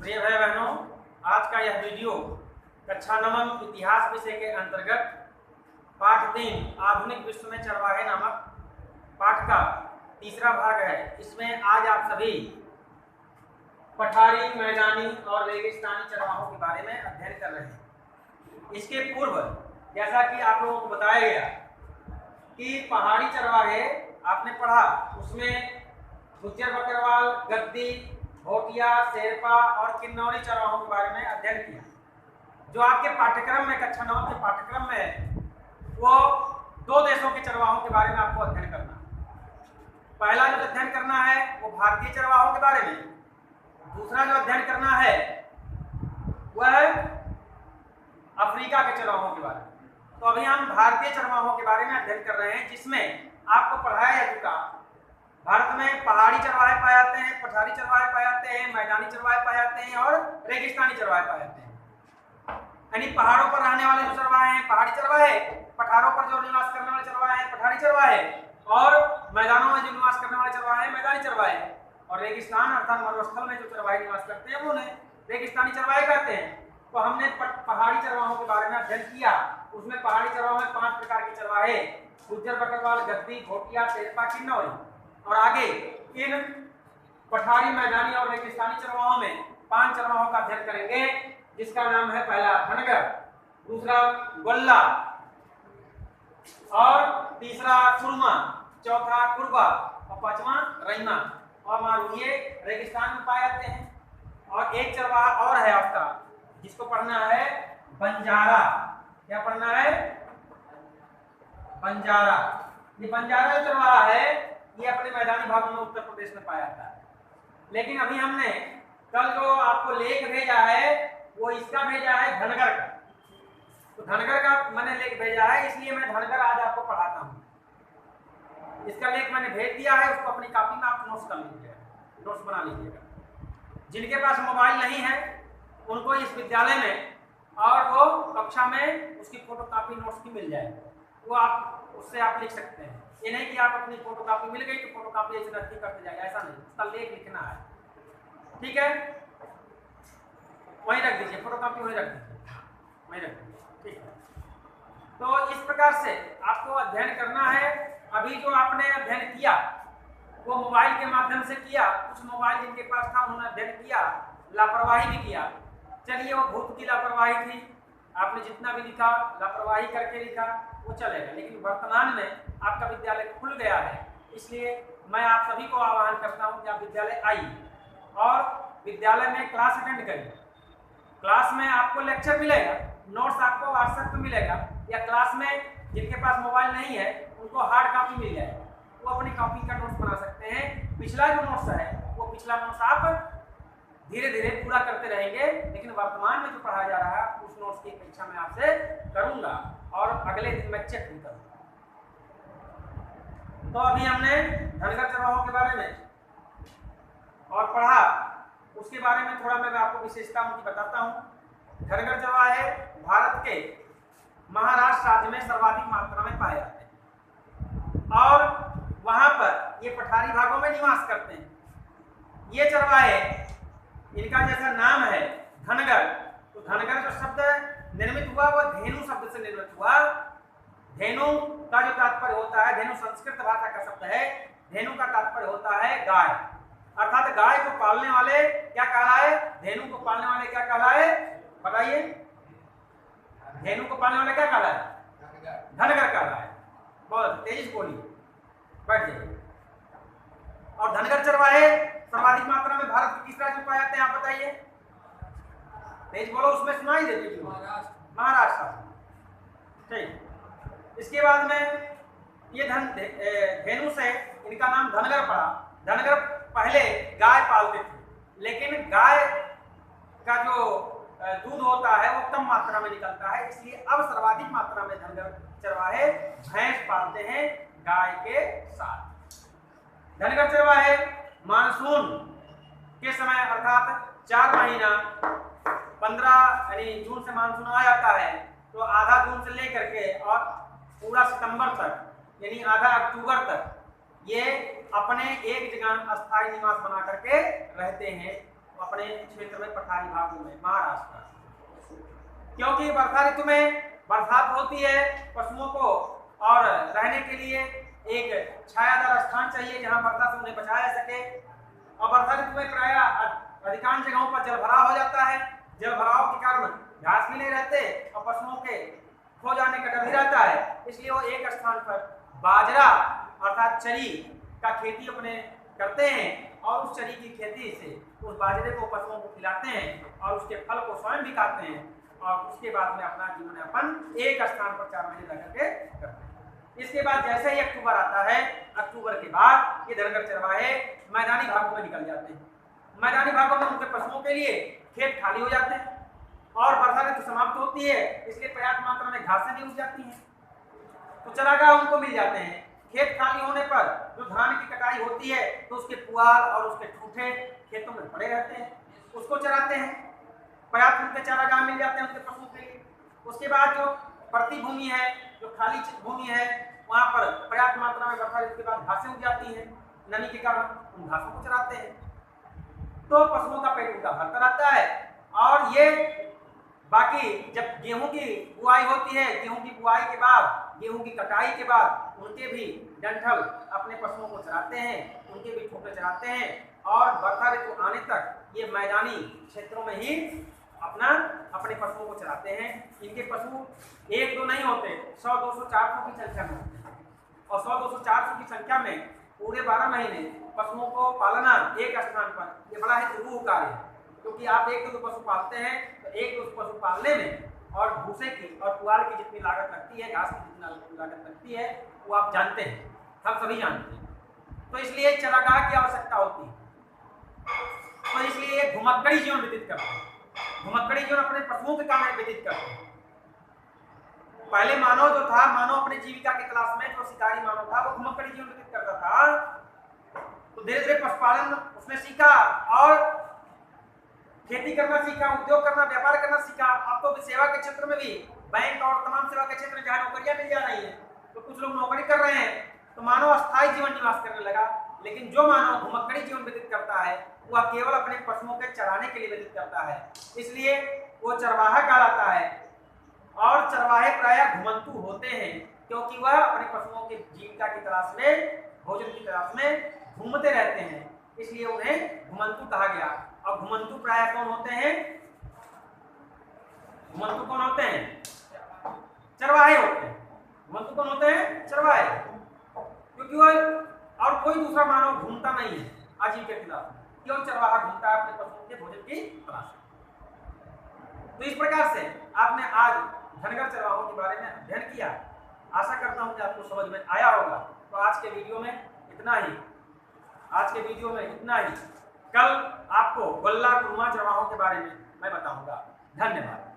प्रिय भाई बहनों, आज का यह वीडियो कक्षा नवम इतिहास विषय के अंतर्गत पाठ 3 आधुनिक विश्व में चरवाहे नामक पाठ का तीसरा भाग है। इसमें आज आप सभी पठारी, मैदानी और रेगिस्तानी चरवाहों के बारे में अध्ययन कर रहे हैं। इसके पूर्व जैसा कि आप लोगों को बताया गया कि पहाड़ी चरवाहे आपने पढ़ा, उसमें गुज्जर, बकरवाल, गद्दी, भोटिया, शेरपा और किन्नौरी चरवाहों के बारे में अध्ययन किया। जो आपके पाठ्यक्रम में कक्षा 9 के पाठ्यक्रम में वो 2 देशों के चरवाहों के बारे में आपको अध्ययन करना है। पहला जो अध्ययन करना है वो भारतीय चरवाहों के बारे में, दूसरा जो अध्ययन करना है वह अफ्रीका के चरवाहों के बारे में। तो अभी हम भारतीय चरवाहों के बारे में अध्ययन कर रहे हैं, जिसमें आपको पढ़ाया जा चुका भारत में पहाड़ी चरवाहे पाए जाते हैं, पठारी चरवाहे पाए जाते हैं, मैदानी चरवाहे पाए जाते हैं और रेगिस्तानी चरवाहे पाए जाते हैं। यानी पहाड़ों पर रहने वाले जो चरवाहे हैं पहाड़ी चरवाहे, पठारों पर जो निवास करने वाले चरवाहे हैं पठारी चरवाहे, और मैदानों में जो निवास करने वाले चरवाहे हैं मैदानी चरवाहे, और रेगिस्तान अर्थात मरुस्थल में जो चरवाहे निवास करते हैं वो उन्हें रेगिस्तानी चरवाहे कहते हैं। तो हमने पहाड़ी चरवाहों के बारे में अध्ययन किया। उसमें पहाड़ी चरवाहों में 5 प्रकार के चरवाहे, गुज्जर, बकरवाल, गद्दी, भोटिया, शेरपा, किन्नौरी, और आगे इन पठारी, मैदानी और रेगिस्तानी चरवाहों में 5 चरवाहों का अध्ययन करेंगे, जिसका नाम है पहला धनगर, दूसरा गोल्ला, और तीसरा सुरमा, चौथा कुरबा और 5वां रईमा। और मालूम ये रेगिस्तान में पाए जाते हैं। और एक चरवाहा और है आपका जिसको पढ़ना है बंजारा। क्या पढ़ना है? बंजारा। ये बंजारा जो चरवाहा है ये अपने मैदानी भागों में उत्तर प्रदेश में पाया जाता है। लेकिन अभी हमने कल जो आपको लेख भेजा है वो इसका भेजा है धनगर का। तो धनगर का मैंने लेख भेजा है, इसलिए मैं धनगर आज आपको पढ़ाता हूँ। इसका लेख मैंने भेज दिया है, उसको अपनी कॉपी में आप नोट्स कर लीजिएगा, नोट्स बना लीजिएगा। जिनके पास मोबाइल नहीं है उनको इस विद्यालय में और वो कक्षा में उसकी फोटोकॉपी नोट्स की मिल जाएगी, वो आप उससे आप लिख सकते हैं। ये नहीं कि आप अपनी फोटोकॉपी मिल गई तो फोटोकॉपी ऐसे रद्दी करते जाएगा, ऐसा नहीं। उसका लेख लिखना है, ठीक है? वहीं रख दीजिए, फोटोकॉपी वहीं रख दीजिए, वहीं रख दीजिए, ठीक है? तो इस प्रकार से आपको अध्ययन करना है। अभी जो आपने अध्ययन किया वो मोबाइल के माध्यम से किया। कुछ मोबाइल जिनके पास था उन्होंने अध्ययन किया, लापरवाही भी किया। चलिए, वो भूत की लापरवाही थी, आपने जितना भी लिखा लापरवाही करके लिखा वो चलेगा। लेकिन वर्तमान में आपका विद्यालय खुल गया है, इसलिए मैं आप सभी को आह्वान करता हूं कि आप विद्यालय आइए और विद्यालय में क्लास अटेंड करिए। क्लास में आपको लेक्चर मिलेगा, नोट्स आपको व्हाट्सएप पे मिलेगा, या क्लास में जिनके पास मोबाइल नहीं है उनको हार्ड कॉपी मिल जाएगा, वो अपनी कॉपी का नोट्स बना सकते हैं। पिछला जो नोट्स है वो पिछला नोट्स आप धीरे धीरे पूरा करते रहेंगे, लेकिन वर्तमान में जो पढ़ाया जा रहा है उस नोट्स की परीक्षा मैं आपसे करूंगा और अगले दिन मैं चेक भी करूंगा। तो अभी हमने धनगर चरवाहों के बारे में और पढ़ा, उसके बारे में थोड़ा मैं आपको विशेषता उनकी बताता हूँ। धनगर चरवाहे भारत के महाराष्ट्र राज्य में सर्वाधिक मात्रा में पाए जाते हैं और वहां पर ये पठारी भागों में निवास करते हैं। ये चरवाहे, इनका जैसा नाम है धनगर, तो धनगर जो शब्द निर्मित हुआ वो धेनु शब्द से निर्मित हुआ। धेनु का जो तात्पर्य होता है, धेनु संस्कृत भाषा का शब्द है, धेनु का तात्पर्य होता है गाय, अर्थात गाय को पालने वाले क्या कहलाए? धेनु को पालने वाले क्या कहलाए? बताइए, धेनु को पालने वाले क्या कहलाए? धनगर कहलाए। बहुत तेजी से बोलिए, बैठ जाइए। और धनगर चरवाहे सर्वाधिक मात्रा में भारत के किस राज्य में पाए जाते हैं आप बताइए? तेज बोलो, उसमें सुनाई दे दीजिए। महाराष्ट्र। ठीक। इसके बाद में ये धेनु से इनका नाम धनगर पड़ा। धनगर पहले गाय पालते थे, लेकिन गाय का जो दूध होता है वो कम मात्रा में निकलता है, इसलिए अब सर्वाधिक मात्रा में धनगर चरवाहे भैंस पालते हैं गाय के साथ। धनगर चरवाहे मानसून के समय अर्थात 4 महीना 15 यानी जून से मानसून आ जाता है, तो आधा जून से लेकर के और पूरा सितंबर तक यानी आधा अक्टूबर तक ये अपने एक जगह अस्थायी निवास बना करके रहते हैं, अपने क्षेत्र में पठारी भागों में महाराष्ट्र, क्योंकि वर्षा ऋतु में बरसात होती है, पशुओं को और रहने के लिए एक छायादार स्थान चाहिए जहां वर्षा से उन्हें बचाया जा सके। और वर्षा ऋतु में प्राय अधिकांश जगहों पर जलभराव हो जाता है, जलभराव के कारण घास भी नहीं रहते और पशुओं के खो जाने का डर भी रहता है, इसलिए वो एक स्थान पर बाजरा अर्थात चरी का खेती अपने करते हैं और उस चरी की खेती से उस बाजरे को पशुओं को खिलाते हैं और उसके फल को स्वयं भी खाते हैं और उसके बाद में अपना जीवन यापन एक स्थान पर 4 महीने रह करके करते हैं। इसके बाद जैसे ही अक्टूबर आता है, अक्टूबर के बाद ये धनगर चरवाहे मैदानी भागों में निकल जाते हैं। मैदानी भागों में उनके पशुओं के लिए खेत खाली हो जाते हैं और वर्षा ऋतु समाप्त होती है, इसलिए पर्याप्त मात्रा में घासें भी उग जाती हैं, तो चरागाह उनको मिल जाते हैं। खेत खाली होने पर जो धान की कटाई होती है तो उसके पुआल और उसके ठूठे खेतों में पड़े रहते हैं, उसको चराते हैं, पर्याप्त उनके चारागाह मिल जाते हैं उनके पशुओं के लिए। उसके बाद जो प्रति भूमि है, जो खाली भूमि है, वहां पर पर्याप्त मात्रा में वर्षा ऋतु के बाद घासें उग जाती हैं, नमी के कारण उन घासों को चराते हैं, तो पशुओं का पेट उनका भरता रहता है। और ये बाकी जब गेहूं की बुआई होती है, गेहूं की बुआई के बाद, गेहूं की कटाई के बाद उनके भी डंठल अपने पशुओं को चराते हैं, उनके भी ठोके चराते हैं और वर्षा ऋतु आने तक ये मैदानी क्षेत्रों में ही अपने पशुओं को चराते हैं। इनके पशु 1-2 नहीं होते, 100, 200, 400 की संख्या में होते हैं और 100, 200, 400 की संख्या में पूरे 12 महीने पशुओं को पालना एक स्थान पर ये बड़ा ही दुरूह कार्य है, क्योंकि आप 1-2 पशु पालते हैं तो 1-2 पशु पालने में और भूसे की और पुआल की जितनी लागत लगती है, घास की जितनी लागत लगती है, वो आप जानते हैं, हम सभी जानते हैं। तो इसलिए चरागाह की आवश्यकता होती है, तो इसलिए घुमक्कड़ी जीवन व्यतीत करते हैं। घुमक्कड़ी जीवन अपने पशुओं के काम में व्यतीत करते हैं। पहले मानव जो था, मानव अपने जीविका की तलाश में जो शिकारी मानव था वो घुमक्कड़ी जीवन व्यतीत करता था, तो धीरे धीरे पशुपालन उसने सीखा और खेती करना सीखा, उद्योग करना, व्यापार करना सीखा। अब तो सेवा के क्षेत्र में भी बैंक और तमाम सेवा के क्षेत्र में जहाँ नौकरियां मिल जा रही हैं तो कुछ लोग नौकरी कर रहे हैं, तो मानव अस्थायी जीवन निवास करने लगा। लेकिन जो मानव घुमक्कड़ी जीवन व्यतीत करता है वह केवल अपने पशुओं के चराने के लिए व्यतीत करता है, इसलिए वो चरवाहा कहलाता है। और चरवाहे प्रायः घुमंतु होते हैं क्योंकि वह अपने पशुओं की जीविका की तलाश में, भोजन की तलाश में घूमते रहते हैं, इसलिए उन्हें घुमंतु कहा गया। और घुमंतु प्रायः कौन होते हैं? घुमंतु कौन होते हैं? चरवाहे होते हैं। घुमंतु कौन होते हैं? चरवाहे, क्योंकि वह और कोई दूसरा मानव घूमता नहीं है आजीविका के खिलाफ, केवल चरवाहा घूमता है अपने पशुओं के भोजन की तलाश में। तो इस प्रकार से आपने आज धनगर चरवाहों के बारे में अध्ययन किया। आशा करता हूं कि आपको समझ में आया होगा। तो आज के वीडियो में इतना ही। कल आपको गोल्ला कुरमा चरवाहों के बारे में मैं बताऊंगा। धन्यवाद।